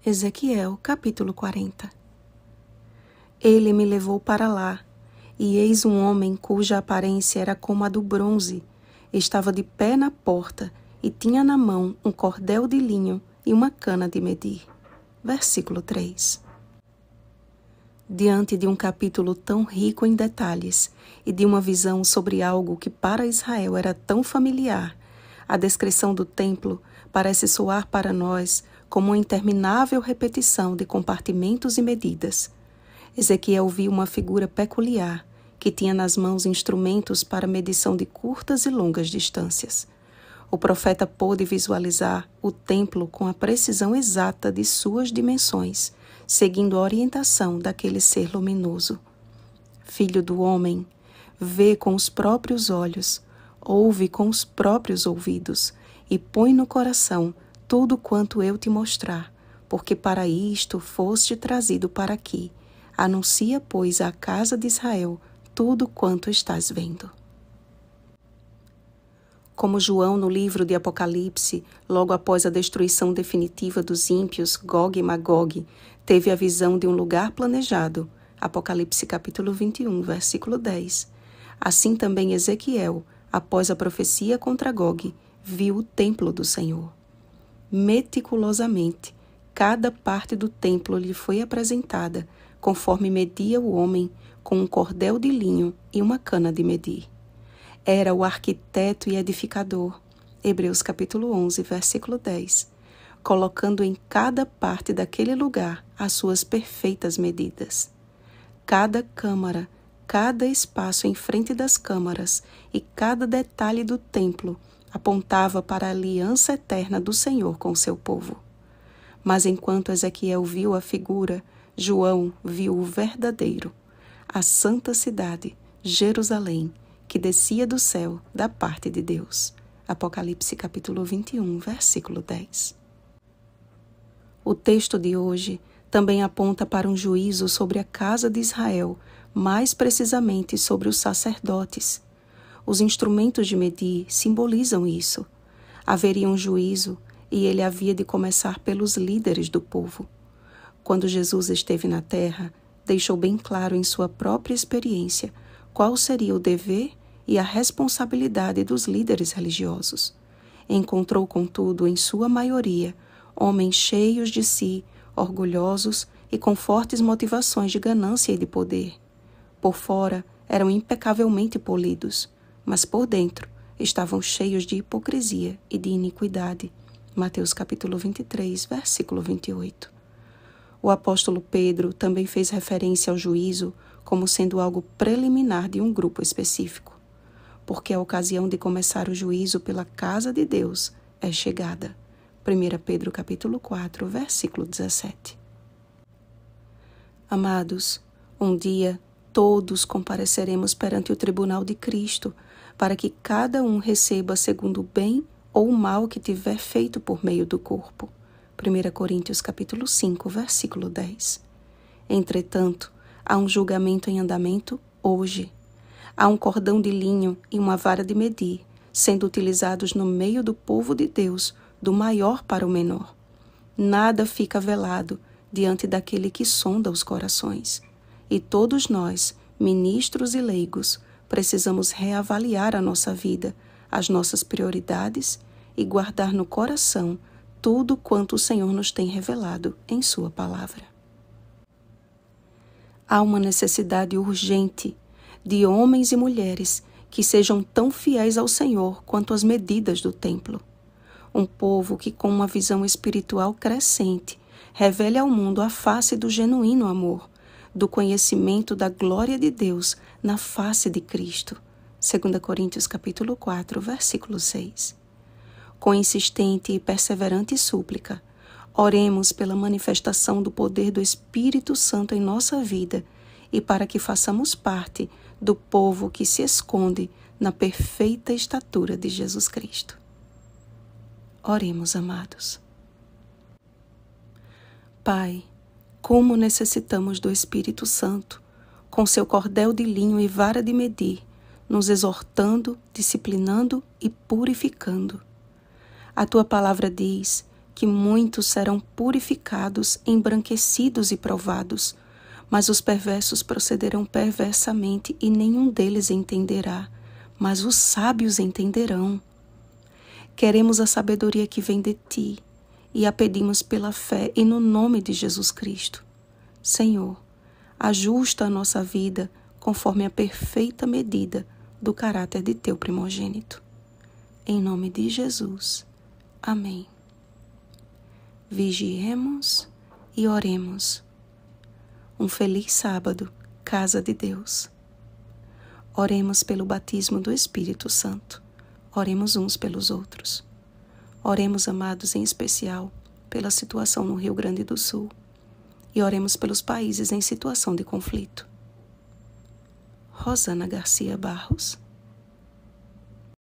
Ezequiel, capítulo 40. Ele me levou para lá, e eis um homem cuja aparência era como a do bronze. Estava de pé na porta, e tinha na mão um cordel de linho e uma cana de medir. Versículo 3. Diante de um capítulo tão rico em detalhes e de uma visão sobre algo que para Israel era tão familiar, a descrição do templo parece soar para nós como uma interminável repetição de compartimentos e medidas. Ezequiel viu uma figura peculiar que tinha nas mãos instrumentos para medição de curtas e longas distâncias. O profeta pôde visualizar o templo com a precisão exata de suas dimensões, seguindo a orientação daquele ser luminoso. Filho do homem, vê com os próprios olhos, ouve com os próprios ouvidos e põe no coração tudo quanto eu te mostrar, porque para isto foste trazido para aqui. Anuncia, pois, à casa de Israel tudo quanto estás vendo. Como João, no livro de Apocalipse, logo após a destruição definitiva dos ímpios, Gog e Magog, teve a visão de um lugar planejado, Apocalipse capítulo 21, versículo 10. Assim também Ezequiel, após a profecia contra Gog, viu o templo do Senhor. Meticulosamente, cada parte do templo lhe foi apresentada, conforme media o homem com um cordel de linho e uma cana de medir. Era o arquiteto e edificador, Hebreus capítulo 11, versículo 10, colocando em cada parte daquele lugar as suas perfeitas medidas. Cada câmara, cada espaço em frente das câmaras e cada detalhe do templo apontava para a aliança eterna do Senhor com seu povo. Mas enquanto Ezequiel viu a figura, João viu o verdadeiro, a santa cidade, Jerusalém, que descia do céu da parte de Deus. Apocalipse capítulo 21, versículo 10. O texto de hoje também aponta para um juízo sobre a casa de Israel, mais precisamente sobre os sacerdotes. Os instrumentos de medir simbolizam isso. Haveria um juízo e ele havia de começar pelos líderes do povo. Quando Jesus esteve na terra, deixou bem claro em sua própria experiência qual seria o dever e a responsabilidade dos líderes religiosos. Encontrou, contudo, em sua maioria, homens cheios de si, orgulhosos e com fortes motivações de ganância e de poder. Por fora, eram impecavelmente polidos, mas por dentro estavam cheios de hipocrisia e de iniquidade. Mateus capítulo 23, versículo 28. O apóstolo Pedro também fez referência ao juízo como sendo algo preliminar de um grupo específico, porque a ocasião de começar o juízo pela casa de Deus é chegada. 1 Pedro capítulo 4, versículo 17. Amados, um dia todos compareceremos perante o tribunal de Cristo, para que cada um receba segundo o bem ou o mal que tiver feito por meio do corpo. 1 Coríntios capítulo 5, versículo 10. Entretanto, há um julgamento em andamento hoje. Há um cordão de linho e uma vara de medir, sendo utilizados no meio do povo de Deus, do maior para o menor. Nada fica velado diante daquele que sonda os corações. E todos nós, ministros e leigos, precisamos reavaliar a nossa vida, as nossas prioridades e guardar no coração tudo quanto o Senhor nos tem revelado em sua palavra. Há uma necessidade urgente de homens e mulheres que sejam tão fiéis ao Senhor quanto as medidas do templo. Um povo que, com uma visão espiritual crescente, revele ao mundo a face do genuíno amor, do conhecimento da glória de Deus na face de Cristo. 2 Coríntios capítulo 4, versículo 6. Com insistente e perseverante súplica, oremos pela manifestação do poder do Espírito Santo em nossa vida e para que façamos parte do povo que se esconde na perfeita estatura de Jesus Cristo. Oremos, amados. Pai, como necessitamos do Espírito Santo, com seu cordel de linho e vara de medir, nos exortando, disciplinando e purificando. A tua palavra diz que muitos serão purificados, embranquecidos e provados, mas os perversos procederão perversamente e nenhum deles entenderá, mas os sábios entenderão. Queremos a sabedoria que vem de ti e a pedimos pela fé e no nome de Jesus Cristo. Senhor, ajusta a nossa vida conforme a perfeita medida do caráter de teu primogênito. Em nome de Jesus. Amém. Vigiemos e oremos. Um feliz sábado, casa de Deus. Oremos pelo batismo do Espírito Santo. Oremos uns pelos outros. Oremos, amados, em especial, pela situação no Rio Grande do Sul. E oremos pelos países em situação de conflito. Rosana Garcia Barros.